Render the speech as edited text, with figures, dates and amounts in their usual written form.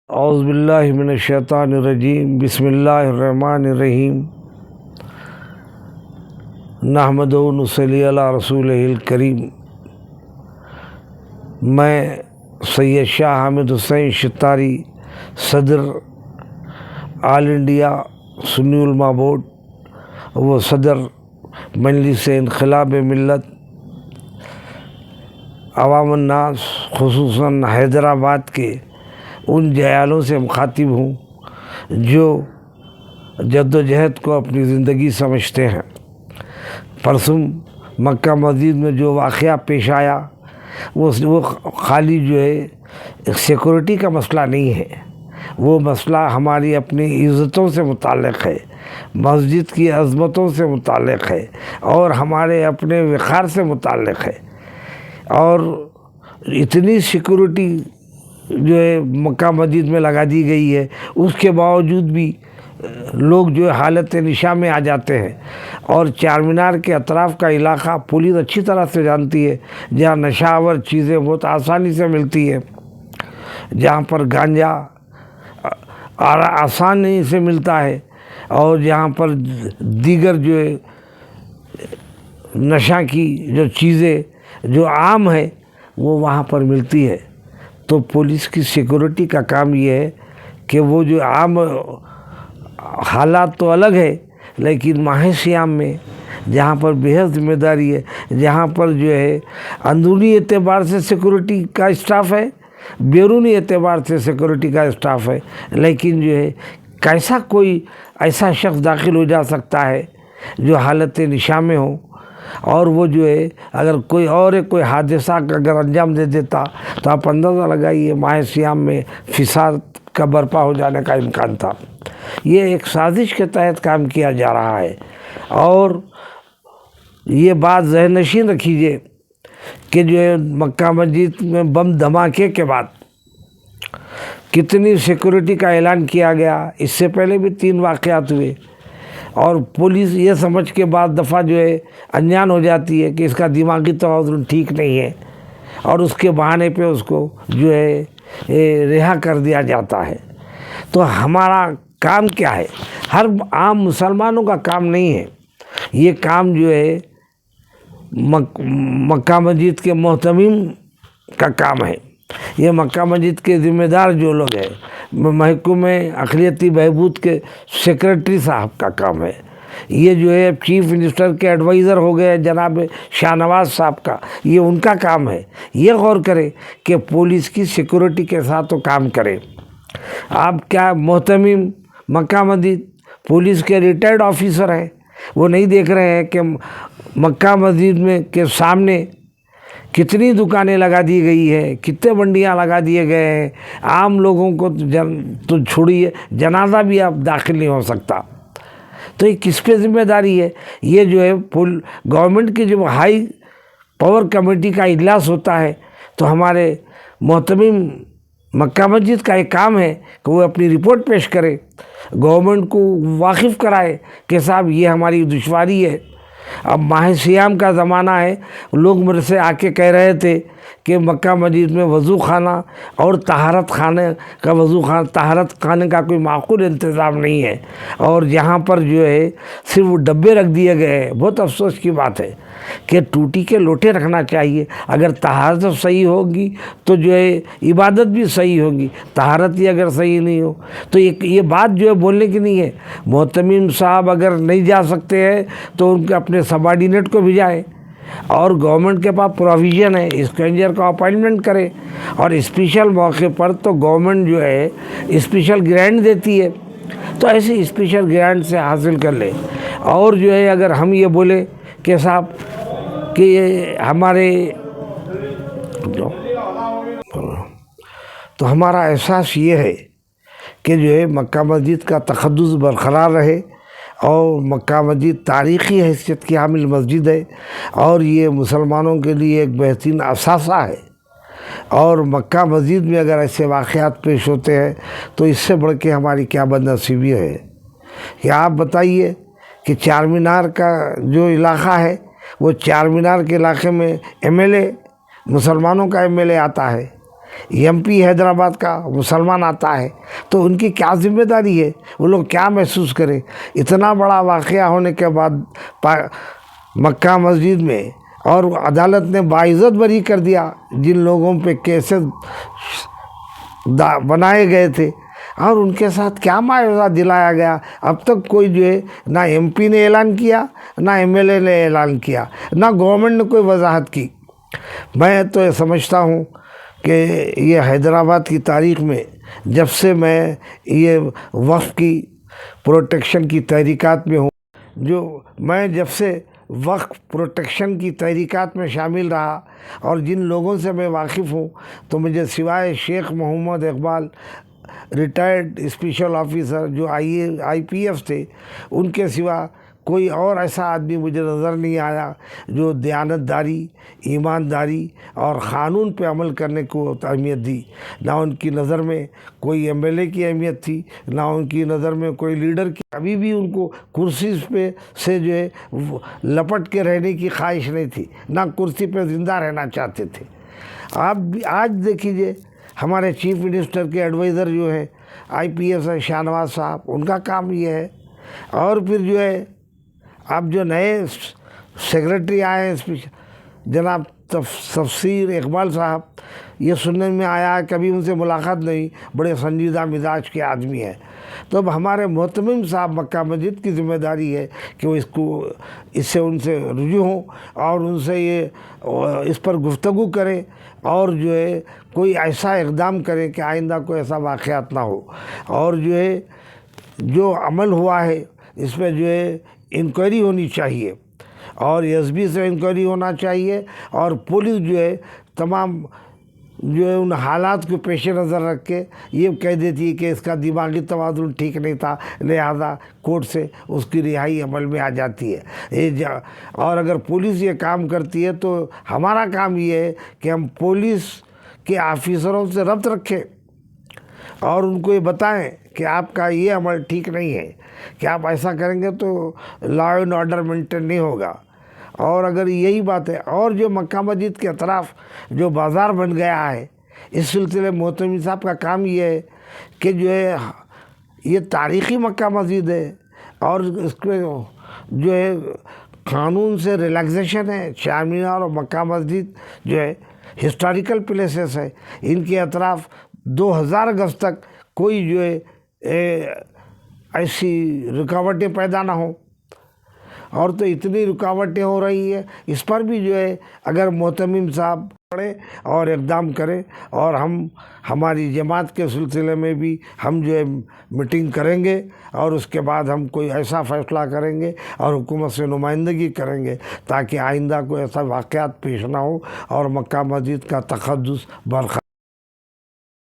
اعوذ باللہ من الشیطان الرجیم، بسم اللہ الرحمن الرحیم، نحمدہ و نصلی علی رسولہ الکریم۔ میں سید شاہ حامد حسین شتاری، صدر آل انڈیا سنی علماء بورڈ و صدر مجلس انقلاب ملت عوام الناس، خصوصاً حیدرآباد کے ان جیالوں سے مخاطب ہوں جو جد و جہد کو اپنی زندگی سمجھتے ہیں۔ پرسوں مکہ مسجد میں جو واقعہ پیش آیا وہ خالی سیکورٹی کا مسئلہ نہیں ہے، وہ مسئلہ ہماری اپنی عزتوں سے متعلق ہے، مسجد کی عظمتوں سے متعلق ہے اور ہمارے اپنے وقار سے متعلق ہے۔ اور اتنی سیکورٹی مکہ مسجد میں لگا دی گئی ہے، اس کے باوجود بھی لوگ حالت نشاں میں آ جاتے ہیں۔ اور چار مینار کے اطراف کا علاقہ پولیس اچھی طرح سے جانتی ہے، جہاں نشہ آور چیزیں بہت آسانی سے ملتی ہیں، جہاں پر گانجا آسانی سے ملتا ہے اور جہاں پر دیگر نشہ کی چیزیں جو عام ہے وہ وہاں پر ملتی ہے۔ تو پولیس کی سیکورٹی کا کام یہ ہے کہ وہ عام حالات تو الگ ہے، لیکن ماہ صیام میں جہاں پر بےحد ذمہ داری ہے، جہاں پر اندرونی اعتبار سے سیکورٹی کا اسٹاف ہے، بیرونی اعتبار سے سیکورٹی کا اسٹاف ہے، لیکن کیسا کوئی ایسا شخص داخل ہو جا سکتا ہے جو حالت نشاں میں ہو، اور وہ اگر کوئی حادثہ اگر انجام دے دیتا تو آپ اندازہ لگائیے ماہ صیام میں فساد کا برپا ہو جانے کا امکان تھا۔ یہ ایک سازش کے تحت کام کیا جا رہا ہے۔ اور یہ بات ذہن نشین رکھیے کہ مکہ مسجد میں بم دھماکے کے بعد کتنی سیکورٹی کا اعلان کیا گیا، اس سے پہلے بھی 3 واقعات ہوئے، اور پولیس یہ سمجھ کے بعد دفعہ انجان ہو جاتی ہے کہ اس کا دماغی توازن ٹھیک نہیں ہے، اور اس کے بہانے پہ اس کو رہا کر دیا جاتا ہے۔ تو ہمارا کام کیا ہے؟ ہر عام مسلمانوں کا کام نہیں ہے یہ کام، مکہ مسجد کے محتمین کا کام ہے، یہ مکہ مسجد کے ذمہ دار جو لوگ ہیں، محکمہ اقلیتی بہبود کے سیکرٹری صاحب کا کام ہے، یہ چیف منسٹر کے ایڈوائزر ہو گئے جناب شاہ نواز صاحب کا، یہ ان کا کام ہے۔ یہ غور کرے کہ پولیس کی سیکورٹی کے ساتھ وہ کام کرے۔ آپ کیا محتمم مکہ مسجد پولیس کے ریٹائرڈ آفیسر ہیں، وہ نہیں دیکھ رہے ہیں کہ مکہ مسجد میں کے سامنے کتنی دکانیں لگا دی گئی ہے، کتنے منڈیاں لگا دیے گئے ہیں، عام لوگوں کو تو چھوڑیے، جنازہ بھی اب داخل نہیں ہو سکتا۔ تو یہ کس پہ ذمہ داری ہے؟ یہ گورنمنٹ کی ہائی پاور کمیٹی کا اجلاس ہوتا ہے، تو ہمارے محتمم مکہ مسجد کا ایک کام ہے کہ وہ اپنی رپورٹ پیش کرے، گورنمنٹ کو واقف کرائے کہ صاحب یہ ہماری دشواری ہے۔ اب ماہ صیام کا زمانہ ہے، لوگ میرے سے آ کے کہہ رہے تھے کہ مکہ مسجد میں وضو خانہ اور طہارت خانے کا کوئی معقول انتظام نہیں ہے، اور جہاں پر صرف ڈبے رکھ دیے گئے ہیں۔ بہت افسوس کی بات ہے کہ ٹوٹی کے لوٹے رکھنا چاہیے۔ اگر طہارت صحیح ہوگی تو عبادت بھی صحیح ہوگی، طہارت ہی اگر صحیح نہیں ہو تو یہ بات بولنے کی نہیں ہے۔ محتمم صاحب اگر نہیں جا سکتے ہیں تو ان کے اپنے سبارڈینیٹ کو بھیجائیں، اور گورنمنٹ کے پاس پروویژن ہے، اسٹرینجر کو اپائنٹمنٹ کرے، اور اسپیشل موقع پر تو گورنمنٹ اسپیشل گرانٹ دیتی ہے، تو ایسے اسپیشل گرانٹ سے حاصل کر لے۔ اور اگر ہم یہ بولے کہ صاحب کہ ہمارے تو ہمارا احساس یہ ہے کہ مکہ مسجد کا تقدس برقرار رہے، اور مکہ مسجد تاریخی حیثیت کی حامل مسجد ہے، اور یہ مسلمانوں کے لیے ایک بہترین اثاثہ ہے۔ اور مکہ مسجد میں اگر ایسے واقعات پیش ہوتے ہیں تو اس سے بڑھ کے ہماری کیا بد نصیبی ہے کہ آپ بتائیے کہ چار مینار کا علاقہ ہے، وہ چار مینار کے علاقے میں ایم ایل اے مسلمانوں کا ایم ایل اے آتا ہے، ایم پی حیدرآباد کا مسلمان آتا ہے تو ان کی کیا ذمہ داری ہے، وہ لوگ کیا محسوس کریں؟ اتنا بڑا واقعہ ہونے کے بعد مکہ مسجد میں، اور عدالت نے باعزت بری کر دیا جن لوگوں پہ کیسز بنائے گئے تھے، اور ان کے ساتھ کیا معاوضہ دلایا گیا؟ اب تک کوئی جو ہے نہ ایم پی نے اعلان کیا، نہ ایم ایل اے نے اعلان کیا، نہ گورنمنٹ نے کوئی وضاحت کی۔ میں تو یہ سمجھتا ہوں کہ یہ حیدرآباد کی تاریخ میں جب سے میں یہ وقف کی پروٹیکشن کی تحریکات میں ہوں، میں جب سے وقف پروٹیکشن کی تحریکات میں شامل رہا اور جن لوگوں سے میں واقف ہوں، تو مجھے سوائے شیخ محمد اقبال ریٹائرڈ اسپیشل آفیسر جو آئی پی ایف تھے، ان کے سوا کوئی اور ایسا آدمی مجھے نظر نہیں آیا جو دیانتداری، ایمانداری اور قانون پہ عمل کرنے کو اہمیت دی۔ نہ ان کی نظر میں کوئی ایم ایل اے کی اہمیت تھی، نہ ان کی نظر میں کوئی لیڈر کی، ابھی بھی ان کو کرسی پہ سے جو ہے لپٹ کے رہنے کی خواہش نہیں تھی، نہ کرسی پہ زندہ رہنا چاہتے تھے۔ آپ بھی آج دیکھیے ہمارے چیف منسٹر کے ایڈوائزر جو ہے آئی پی ایس ہے شاہ نواز صاحب، ان کا کام یہ ہے۔ اور پھر جو ہے اب جو نئے سیکرٹری آئے ہیں جناب تفسیر اقبال صاحب، یہ سننے میں آیا ہے، کبھی ان سے ملاقات نہیں، بڑے سنجیدہ مزاج کے آدمی ہیں۔ تو اب ہمارے محتمم صاحب مکہ مسجد کی ذمہ داری ہے کہ وہ اس سے ان سے رجوع ہوں اور ان سے اس پر گفتگو کریں، اور جو ہے کوئی ایسا اقدام کریں کہ آئندہ کوئی ایسا واقعات نہ ہو، اور جو ہے جو عمل ہوا ہے اس پہ جو ہے انکوائری ہونی چاہیے، اور ایس بی سے انکوائری ہونا چاہیے، اور پولیس جو ہے تمام جو ہے ان حالات کو پیش نظر رکھ کے یہ کہہ دیتی ہے کہ اس کا دماغی توازن ٹھیک نہیں تھا، لہذا کورٹ سے اس کی رہائی عمل میں آ جاتی ہے۔ اور اگر پولیس یہ کام کرتی ہے تو ہمارا کام یہ ہے کہ ہم پولیس کے آفیسروں سے ربط رکھیں اور ان کو یہ بتائیں کہ آپ کا یہ عمل ٹھیک نہیں ہے، کہ آپ ایسا کریں گے تو لا اینڈ آرڈر مینٹین نہیں ہوگا۔ اور اگر یہی بات ہے، اور جو مکہ مسجد کے اطراف جو بازار بن گیا ہے، اس سلسلے محتمم صاحب کا کام یہ ہے کہ جو ہے یہ تاریخی مکہ مسجد ہے، اور اس کے جو ہے قانون سے ریلیکسیشن ہے۔ چار مینار اور مکہ مسجد جو ہے ہسٹوریکل پلیسز ہے، ان کے اطراف 2000 گز تک کوئی جو ہے ایسی رکاوٹیں پیدا نہ ہوں، اور تو اتنی رکاوٹیں ہو رہی ہے، اس پر بھی جو ہے اگر محتمم صاحب پڑھیں اور اقدام کریں، اور ہماری جماعت کے سلسلے میں بھی ہم جو ہے میٹنگ کریں گے، اور اس کے بعد ہم کوئی ایسا فیصلہ کریں گے اور حکومت سے نمائندگی کریں گے تاکہ آئندہ کوئی ایسا واقعات پیش نہ ہو اور مکہ مسجد کا تقدس برقرار